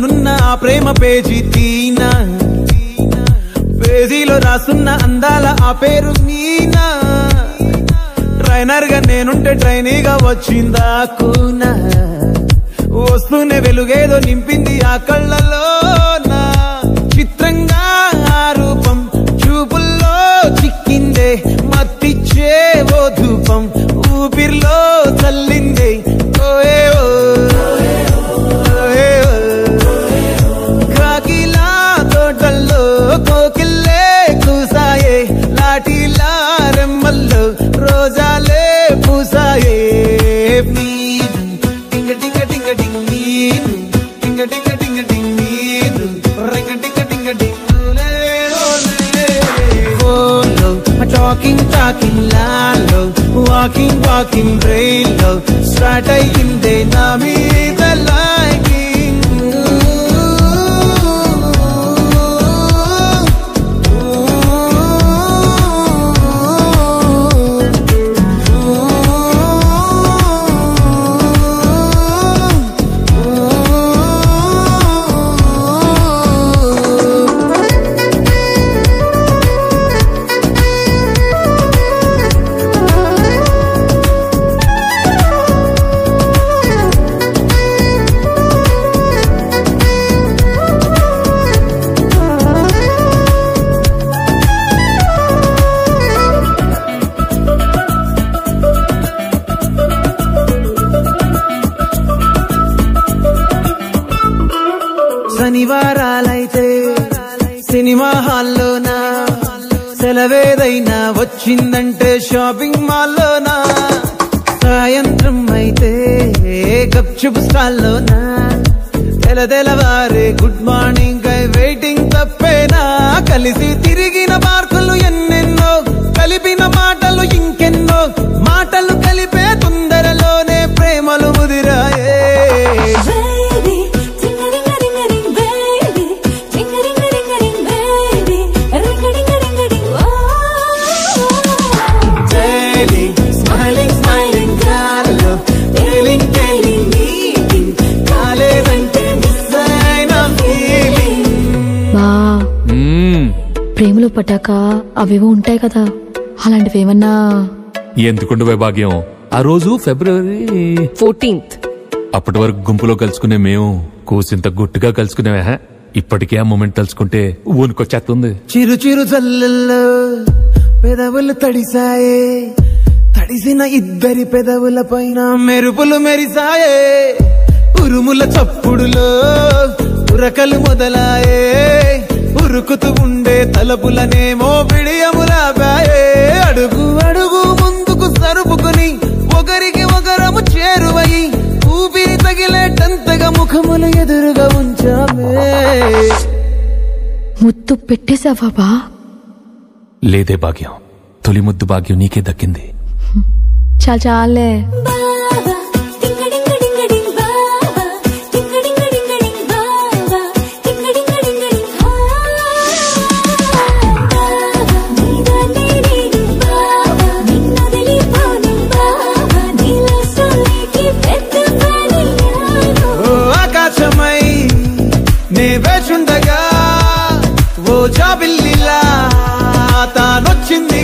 నున్న ఆ ప్రేమ పేజీ తీనా, పేజీలో రాసున్న అందాల ఆ పేరు మీనా. ట్రైనర్ గా నేనుంటే ట్రైనీగా వచ్చిందా కూనా, వస్తూనే వెలుగేదో నింపింది ఆ కళ్ళలోనా. చిత్రంగా ఆ రూపం చూపుల్లో చిక్కిందే, మత్తిచ్చే ఓ ధూపం ఊపిరిలో చల్లిందే. కాకిలా తోటల్లో కోకిల్లే కూసాయే, లాఠీలా రెమ్మల్లో రోజాలే పూసాయే. టింగ టింగ టింగ టింగ్ నీరు, టింగ టింగ టింగ టింగ్ నీరు, రింగ టింగ టింగ టింగ్ టాకింగ్ టాకింగ్ లాలో, వాకింగ్ వాకింగ్ బ్రెయిన్లో స్టార్ట్ అయ్యిందే నా మీద లైకింగ్. శనివారాలైతే సినిమా హాల్లోనా, సెలవేదైనా వచ్చిందంటే షాపింగ్ మాల్లోనా, సాయంత్రం అయితే గప్చుప్ స్టాల్లోనా, తెలవారే గుడ్ మార్నింగ్ వెయిటింగ్ తప్పేనా. కలిసి తిరిగిన పార్కులు ఎన్నెన్నో, కలిపిన మాటలు ఇంకెన్నో, మాటలు కలిపే తొందరలోనే ప్రేమలు ముదిరాయే. ప్రేమలో పట్టాక అవేవో ఉంటాయి కదా, అలాంటివి ఏమన్నా? ఎందుకుంటే భాగ్యం, ఆ రోజు February 14th. అప్పటి వరకు గుంపులో కలుసుకునే మేము కూసింత గుట్టుగా కలుసుకునేవా. ఇప్పటికే ఆ మూమెంట్ తలుచుకుంటే ఊనుకొచ్చేస్తుంది. చిరు చిరు చల్లల్లో పెదవులు తడిసాయే, తడిసిన ఇద్దరి పెదవుల పైన మెరుపులు మెరిసాయే. ఉరుముల చప్పుడులో ఉరకలు మొదలాయే, ఉరుకుతూ ఉండే తలపులనేమో బిడియములాబాయే. అడుగు అడుగు ముందుకు సరుపుకుని ఒకరికి ఒకరము చేరువై, ఊపిరి తగిలేటంతగా ముఖములు ఎదురుగా ఉంచామే. ముద్దు పెట్టేశావా బా? లేదే భాగ్యం, తొలి ముద్దు భాగ్యం నీకే దక్కింది. చాలే. ఆకాశమై నే వేచుండగా ఓ జాబిల్లిలా తానొచ్చింది